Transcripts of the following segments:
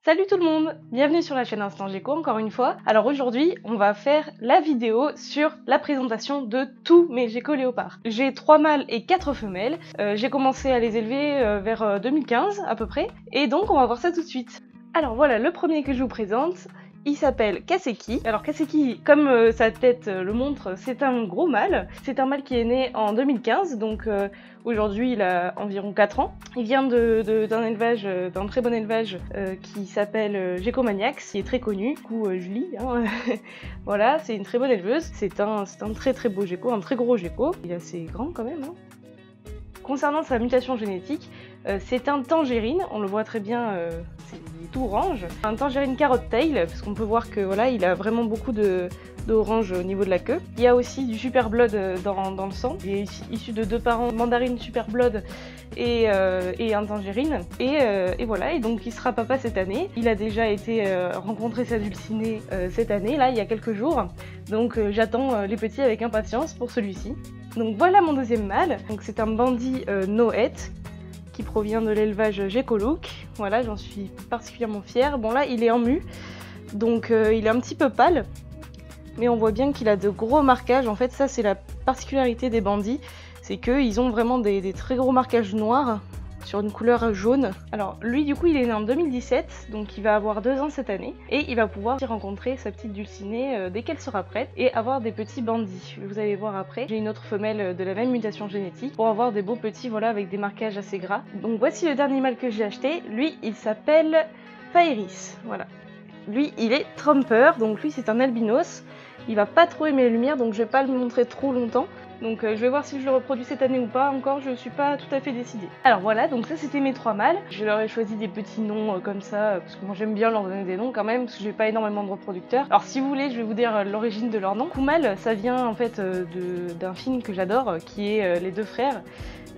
Salut tout le monde, bienvenue sur la chaîne Instant Gecko encore une fois. Alors aujourd'hui on va faire la vidéo sur la présentation de tous mes geckos léopards. J'ai 3 mâles et 4 femelles, j'ai commencé à les élever vers 2015 à peu près, et donc on va voir ça tout de suite. Alors voilà, le premier que je vous présente, il s'appelle Kaseki. Alors Kaseki, comme sa tête le montre, c'est un gros mâle. C'est un mâle qui est né en 2015, donc aujourd'hui il a environ 4 ans. Il vient d'un élevage, d'un très bon élevage qui s'appelle Gekomaniacs, qui est très connu. Du coup, Julie, hein. Voilà, c'est une très bonne éleveuse. C'est un très beau gecko, un très gros gecko. Il est assez grand quand même, hein. Concernant sa mutation génétique, c'est un tangerine, on le voit très bien, il est tout orange. Un tangerine carotte tail, parce qu'on peut voir que voilà, il a vraiment beaucoup d'orange au niveau de la queue. Il y a aussi du super blood dans le sang. Il est issu de 2 parents, mandarine super blood et un tangerine. Et voilà, et donc il sera papa cette année. Il a déjà été rencontrer sa dulcinée cette année, là, il y a quelques jours. Donc j'attends les petits avec impatience pour celui-ci. Donc voilà mon deuxième mâle. Donc c'est un bandit Noët qui provient de l'élevage Gecko-Look. Voilà, j'en suis particulièrement fière. Bon là, il est en mue, donc il est un petit peu pâle, mais on voit bien qu'il a de gros marquages. En fait, ça c'est la particularité des bandits, c'est qu'ils ont vraiment des très gros marquages noirs sur une couleur jaune. Alors lui du coup il est né en 2017, donc il va avoir 2 ans cette année, et il va pouvoir rencontrer sa petite dulcinée dès qu'elle sera prête, et avoir des petits bandits. Vous allez voir après, j'ai une autre femelle de la même mutation génétique, pour avoir des beaux petits, voilà, avec des marquages assez gras. Donc voici le dernier mâle que j'ai acheté, lui il s'appelle Fairis, voilà. Lui il est Trumper, donc lui c'est un albinos, il va pas trop aimer la lumière, donc je vais pas le montrer trop longtemps. Donc je vais voir si je le reproduis cette année ou pas, encore je suis pas tout à fait décidée. Alors voilà, donc ça c'était mes 3 mâles. Je leur ai choisi des petits noms comme ça, parce que moi j'aime bien leur donner des noms quand même, parce que j'ai pas énormément de reproducteurs. Alors si vous voulez, je vais vous dire l'origine de leur nom. Kumal, ça vient en fait d'un film que j'adore, qui est Les Deux Frères.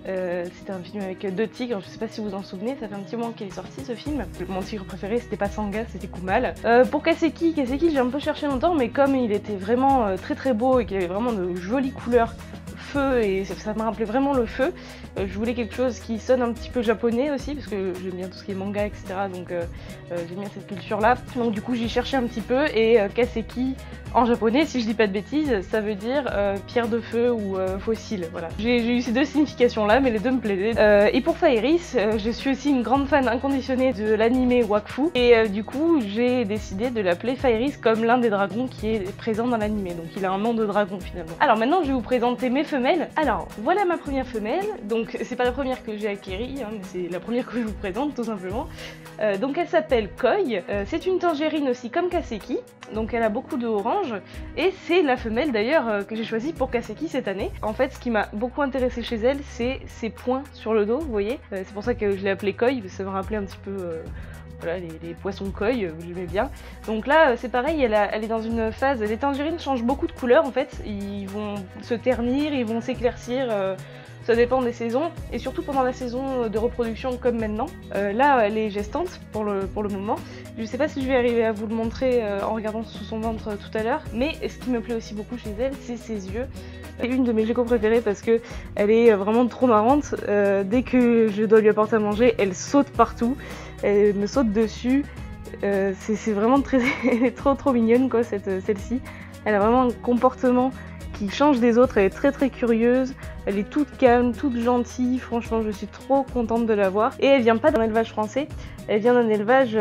C'était un film avec 2 tigres, je sais pas si vous vous en souvenez, ça fait un petit moment qu'il est sorti ce film. Mon tigre préféré c'était pas Sanga, c'était Kumal. Pour Kaseki, j'ai un peu cherché longtemps, mais comme il était vraiment très beau et qu'il avait vraiment de jolies couleurs, feu, et ça m'a rappelé vraiment le feu, je voulais quelque chose qui sonne un petit peu japonais aussi, parce que j'aime bien tout ce qui est manga, etc. Donc j'aime bien cette culture là. Donc du coup j'ai cherché un petit peu, et Kaseki en japonais, si je dis pas de bêtises, ça veut dire pierre de feu ou fossile, voilà. J'ai eu ces 2 significations là, mais les 2 me plaisaient. Et pour Fairis, je suis aussi une grande fan inconditionnée de l'anime Wakfu, et du coup j'ai décidé de l'appeler Fairis comme l'un des dragons qui est présent dans l'anime, donc il a un nom de dragon finalement. Alors maintenant je vais vous présenter mes femelles. Alors voilà ma première femelle, donc c'est pas la première que j'ai acquérie, hein, mais c'est la première que je vous présente tout simplement. Donc elle s'appelle Koi, c'est une tangerine aussi comme Kaseki, donc elle a beaucoup de orange, et c'est la femelle d'ailleurs que j'ai choisie pour Kaseki cette année. En fait ce qui m'a beaucoup intéressé chez elle, c'est ses points sur le dos, vous voyez, c'est pour ça que je l'ai appelée Koi, parce que ça me rappelait un petit peu voilà, les poissons koi, j'aimais bien. Donc là, c'est pareil, elle est dans une phase... Les tangerines changent beaucoup de couleurs en fait, ils vont se ternir, ils vont s'éclaircir, ça dépend des saisons, et surtout pendant la saison de reproduction comme maintenant. Là, elle est gestante pour le moment. Je sais pas si je vais arriver à vous le montrer en regardant sous son ventre tout à l'heure, mais ce qui me plaît aussi beaucoup chez elle, c'est ses yeux. C'est une de mes geckos préférées parce que elle est vraiment trop marrante. Dès que je dois lui apporter à manger, elle saute partout. Elle me saute dessus, c'est vraiment très... elle est trop mignonne quoi, celle-ci. Elle a vraiment un comportement qui change des autres, elle est très curieuse, elle est toute calme, toute gentille, franchement je suis trop contente de la voir. Et elle vient pas d'un élevage français, elle vient d'un élevage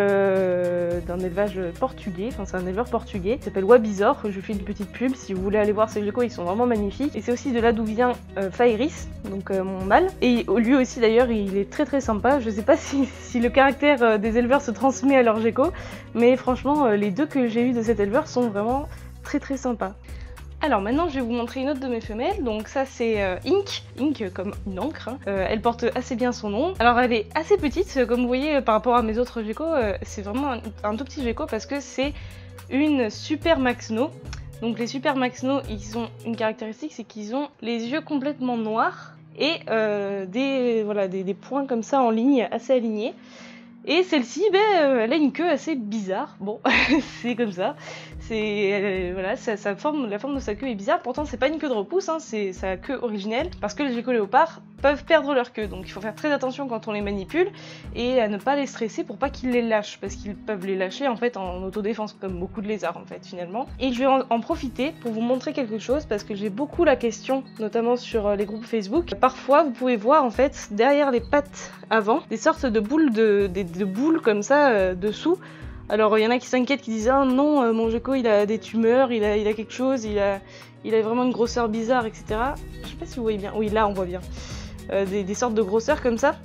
portugais, enfin c'est un éleveur portugais, il s'appelle Wabizor, je fais une petite pub si vous voulez aller voir ces geckos, ils sont vraiment magnifiques. Et c'est aussi de là d'où vient Fairis, donc mon mâle, et lui aussi d'ailleurs il est très sympa. Je sais pas si le caractère des éleveurs se transmet à leurs geckos, mais franchement les 2 que j'ai eu de cet éleveur sont vraiment très sympas. Alors maintenant je vais vous montrer une autre de mes femelles, donc ça c'est Ink comme une encre, hein. Elle porte assez bien son nom. Alors elle est assez petite, comme vous voyez par rapport à mes autres geckos, c'est vraiment un tout petit gecko parce que c'est une super maxno. Donc les super maxno, ils ont une caractéristique, c'est qu'ils ont les yeux complètement noirs et des points comme ça en ligne, assez alignés. Et celle-ci, elle a une queue assez bizarre. Bon, c'est comme ça. Voilà, la forme de sa queue est bizarre. Pourtant, c'est pas une queue de repousse, hein, c'est sa queue originelle. Parce que les geckos léopards peuvent perdre leur queue. Donc il faut faire très attention quand on les manipule et à ne pas les stresser pour pas qu'ils les lâchent. Parce qu'ils peuvent les lâcher en fait en autodéfense, comme beaucoup de lézards en fait finalement. Et je vais en profiter pour vous montrer quelque chose parce que j'ai beaucoup la question, notamment sur les groupes Facebook. Parfois, vous pouvez voir en fait derrière les pattes avant des sortes de boules de boules comme ça dessous. Alors il y en a qui s'inquiètent, qui disent ah non mon gecko il a des tumeurs, il a quelque chose, il a vraiment une grosseur bizarre, etc. Je sais pas si vous voyez bien, oui là on voit bien des sortes de grosseurs comme ça.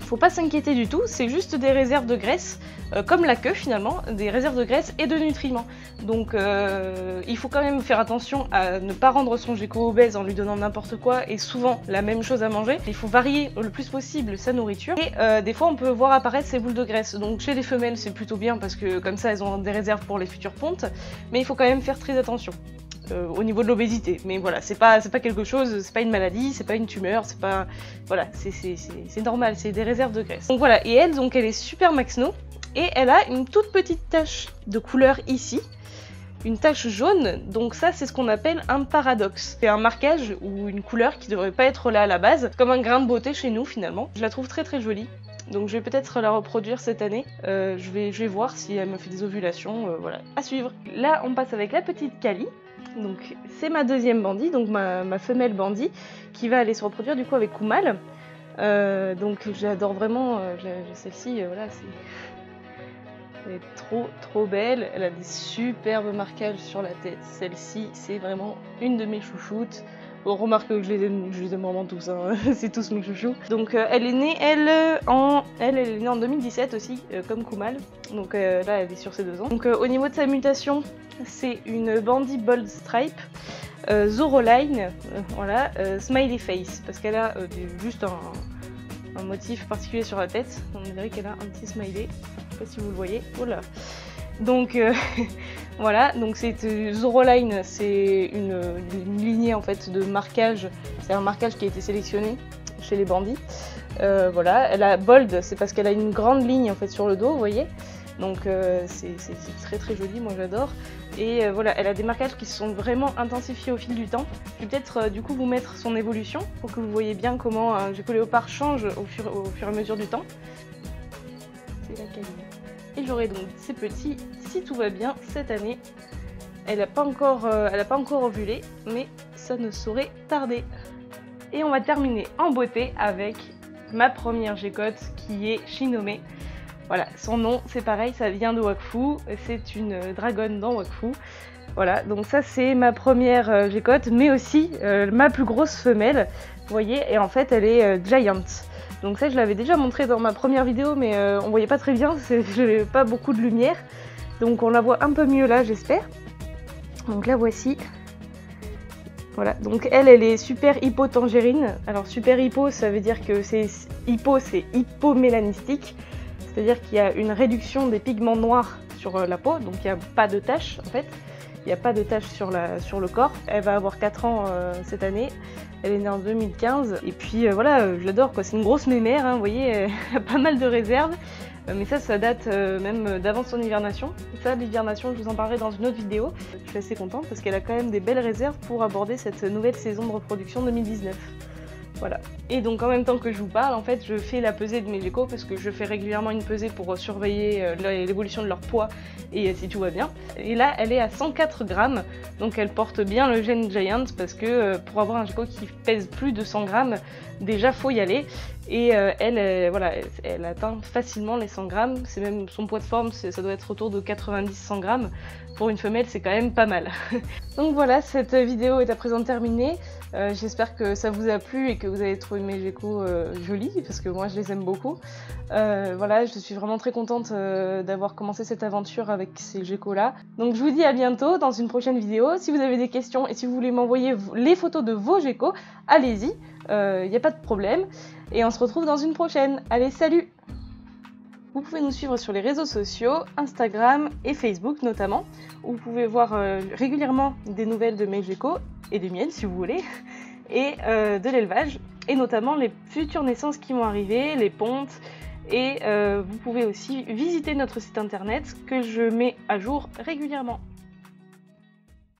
Faut pas s'inquiéter du tout, c'est juste des réserves de graisse, comme la queue finalement, des réserves de graisse et de nutriments. Donc il faut quand même faire attention à ne pas rendre son gecko obèse en lui donnant n'importe quoi et souvent la même chose à manger. Il faut varier le plus possible sa nourriture et des fois on peut voir apparaître ces boules de graisse. Donc chez les femelles c'est plutôt bien parce que comme ça elles ont des réserves pour les futures pontes, mais il faut quand même faire très attention. Au niveau de l'obésité, mais voilà, c'est pas quelque chose, c'est pas une maladie, c'est pas une tumeur, c'est pas, voilà, c'est normal, c'est des réserves de graisse. Donc voilà, et elle, donc elle est super maxno, et elle a une toute petite tache de couleur ici, une tache jaune, donc ça c'est ce qu'on appelle un paradoxe. C'est un marquage ou une couleur qui devrait pas être là à la base, comme un grain de beauté chez nous finalement. Je la trouve très très jolie. Donc je vais peut-être la reproduire cette année, je vais voir si elle me fait des ovulations, voilà, à suivre. Là on passe avec la petite Kali. Donc c'est ma deuxième bandit, donc ma femelle bandit, qui va aller se reproduire du coup avec Kumal. Donc j'adore vraiment celle-ci, voilà, elle est trop belle, elle a des superbes marquages sur la tête. Celle-ci c'est vraiment une de mes chouchoutes. Bon, remarque que je les aime vraiment tous, hein. C'est tous mes chouchous. Donc elle est née, elle est née en 2017 aussi, comme Kumal. Donc là elle est sur ses 2 ans. Donc au niveau de sa mutation, c'est une Bandit Bold Stripe, Zoroline, voilà, Smiley Face, parce qu'elle a juste un motif particulier sur la tête. On dirait qu'elle a un petit smiley, je sais pas si vous le voyez. Voilà. Donc voilà, donc c'est Zoroline, c'est une lignée en fait de marquage. C'est un marquage qui a été sélectionné chez les bandits. Voilà, elle a Bold, c'est parce qu'elle a une grande ligne en fait sur le dos, vous voyez. Donc c'est très joli, moi j'adore. Et voilà, elle a des marquages qui se sont vraiment intensifiés au fil du temps. Je vais peut-être du coup vous mettre son évolution pour que vous voyez bien comment un gecko léopard change au fur et à mesure du temps. C'est la Kali. Et j'aurai donc ces petits, si tout va bien, cette année. Elle n'a pas encore ovulé, mais ça ne saurait tarder. Et on va terminer en beauté avec ma première gécotte qui est Shinome. Voilà, son nom c'est pareil, ça vient de Wakfu, c'est une dragonne dans Wakfu. Voilà, donc ça c'est ma première gécotte, mais aussi ma plus grosse femelle, vous voyez, et en fait elle est giant. Donc ça je l'avais déjà montré dans ma première vidéo, mais on voyait pas très bien, j'avais pas beaucoup de lumière. Donc on la voit un peu mieux là j'espère. Donc la voici. Voilà, donc elle est super hypotangérine. Alors super hypo ça veut dire que c'est hypomélanistique. C'est-à-dire qu'il y a une réduction des pigments noirs sur la peau, donc il n'y a pas de taches en fait. Il n'y a pas de taches sur le corps. Elle va avoir 4 ans cette année. Elle est née en 2015. Et puis voilà, je l'adore quoi. C'est une grosse mémère, hein, vous voyez, elle a pas mal de réserves. Mais ça date même d'avant son hivernation. Ça, l'hivernation, je vous en parlerai dans une autre vidéo. Je suis assez contente parce qu'elle a quand même des belles réserves pour aborder cette nouvelle saison de reproduction 2019. Voilà. Et donc en même temps que je vous parle, en fait, je fais la pesée de mes geckos parce que je fais régulièrement une pesée pour surveiller l'évolution de leur poids et si tout va bien. Et là, elle est à 104 grammes, donc elle porte bien le gène Giant parce que pour avoir un gecko qui pèse plus de 100 grammes, déjà faut y aller. Et voilà, elle atteint facilement les 100 grammes, c'est même son poids de forme, ça doit être autour de 90-100 grammes. Pour une femelle, c'est quand même pas mal. Donc voilà, cette vidéo est à présent terminée. J'espère que ça vous a plu et que vous avez trouvé mes geckos jolis, parce que moi je les aime beaucoup. Voilà, je suis vraiment très contente d'avoir commencé cette aventure avec ces geckos là. Donc je vous dis à bientôt dans une prochaine vidéo. Si vous avez des questions et si vous voulez m'envoyer les photos de vos geckos, allez-y, il n'y a pas de problème. Et on se retrouve dans une prochaine. Allez, salut! Vous pouvez nous suivre sur les réseaux sociaux, Instagram et Facebook notamment, où vous pouvez voir régulièrement des nouvelles de mes geckos et des miennes si vous voulez, et de l'élevage, et notamment les futures naissances qui vont arriver, les pontes, et vous pouvez aussi visiter notre site internet que je mets à jour régulièrement.